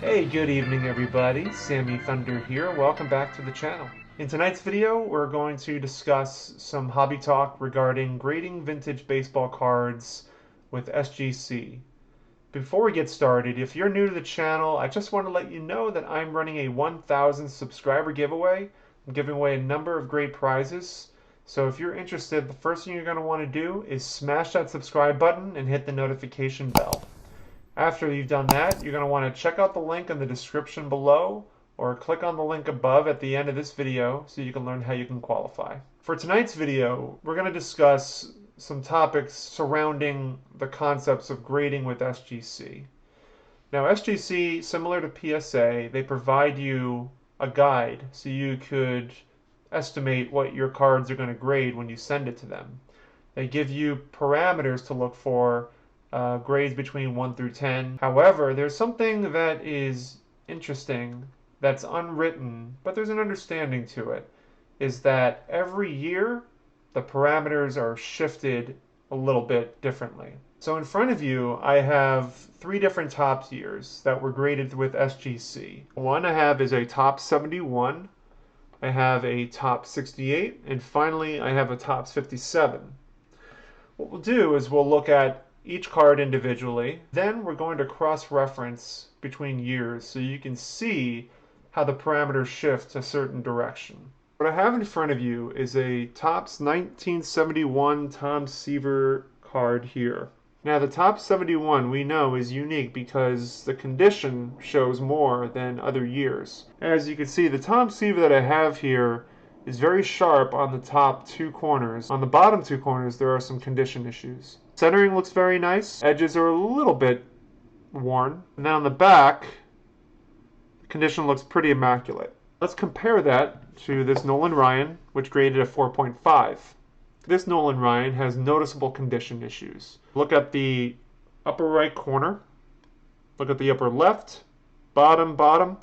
Hey, good evening everybody. Sammy Thunder here. Welcome back to the channel. In tonight's video, we're going to discuss some hobby talk regarding grading vintage baseball cards with SGC. Before we get started, if you're new to the channel, I just want to let you know that I'm running a 1,000 subscriber giveaway. I'm giving away a number of great prizes. So if you're interested, the first thing you're going to want to do is smash that subscribe button and hit the notification bell. After you've done that, you're going to want to check out the link in the description below or click on the link above at the end of this video so you can learn how you can qualify. For tonight's video, we're going to discuss some topics surrounding the concepts of grading with SGC. Now SGC, similar to PSA, they provide you a guide so you could estimate what your cards are going to grade when you send it to them. They give you parameters to look for, grades between 1 through 10. However, there's something that is interesting that's unwritten, but there's an understanding to it, is that every year the parameters are shifted a little bit differently. So in front of you, I have 3 different top tiers that were graded with SGC. One I have is a top 71, I have a top 68, and finally I have a top 57. What we'll do is we'll look at each card individually. Then we're going to cross-reference between years so you can see how the parameters shift a certain direction. What I have in front of you is a Topps 1971 Tom Seaver card here. Now the Top 71 we know is unique because the condition shows more than other years. As you can see, the Tom Seaver that I have here is very sharp on the top 2 corners. On the bottom 2 corners there are some condition issues. Centering looks very nice. Edges are a little bit worn. And then on the back, the condition looks pretty immaculate. Let's compare that to this Nolan Ryan, which graded a 4.5. This Nolan Ryan has noticeable condition issues. Look at the upper right corner. Look at the upper left, bottom.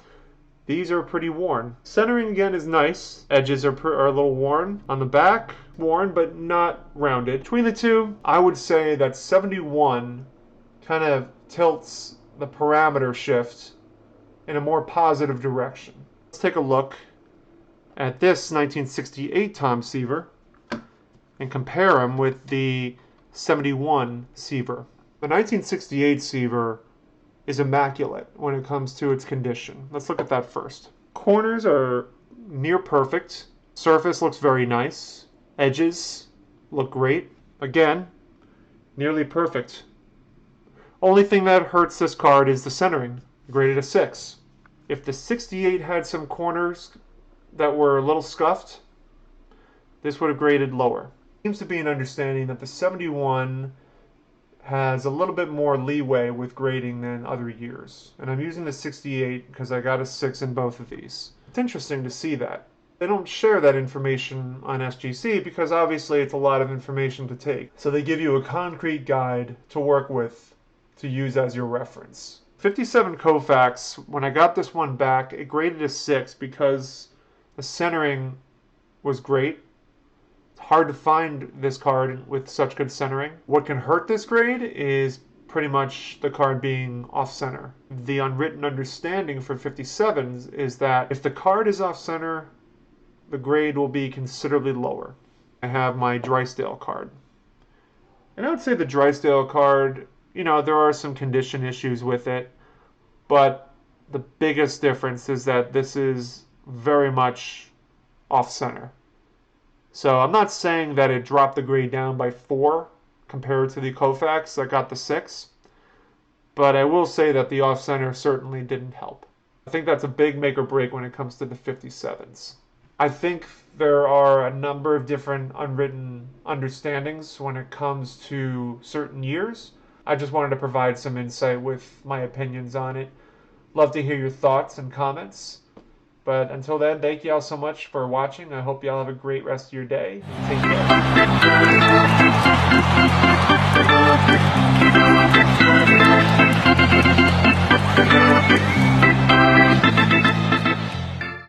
These are pretty worn. Centering again is nice. Edges are a little worn. On the back, worn but not rounded. Between the two, I would say that 71 kind of tilts the parameter shift in a more positive direction. Let's take a look at this 1968 Tom Seaver and compare him with the 71 Seaver. The 1968 Seaver is immaculate when it comes to its condition. Let's look at that first. Corners are near perfect. Surface looks very nice. Edges look great. Again, nearly perfect. Only thing that hurts this card is the centering. Graded a 6. If the 68 had some corners that were a little scuffed, this would have graded lower. Seems to be an understanding that the 71 has a little bit more leeway with grading than other years. And I'm using the 68 because I got a 6 in both of these. It's interesting to see that. They don't share that information on SGC because obviously it's a lot of information to take. So they give you a concrete guide to work with to use as your reference. 57 Koufax, when I got this one back, it graded a 6 because the centering was great. Hard to find this card with such good centering. What can hurt this grade is pretty much the card being off-center. The unwritten understanding for 57s is that if the card is off-center, the grade will be considerably lower. I have my Drysdale card. And I would say the Drysdale card, you know, there are some condition issues with it, but the biggest difference is that this is very much off-center. So I'm not saying that it dropped the grade down by 4 compared to the Koufax that got the 6, but I will say that the off-center certainly didn't help. I think that's a big make or break when it comes to the 57s. I think there are a number of different unwritten understandings when it comes to certain years. I just wanted to provide some insight with my opinions on it. Love to hear your thoughts and comments. But until then, thank you all so much for watching. I hope you all have a great rest of your day. Take care.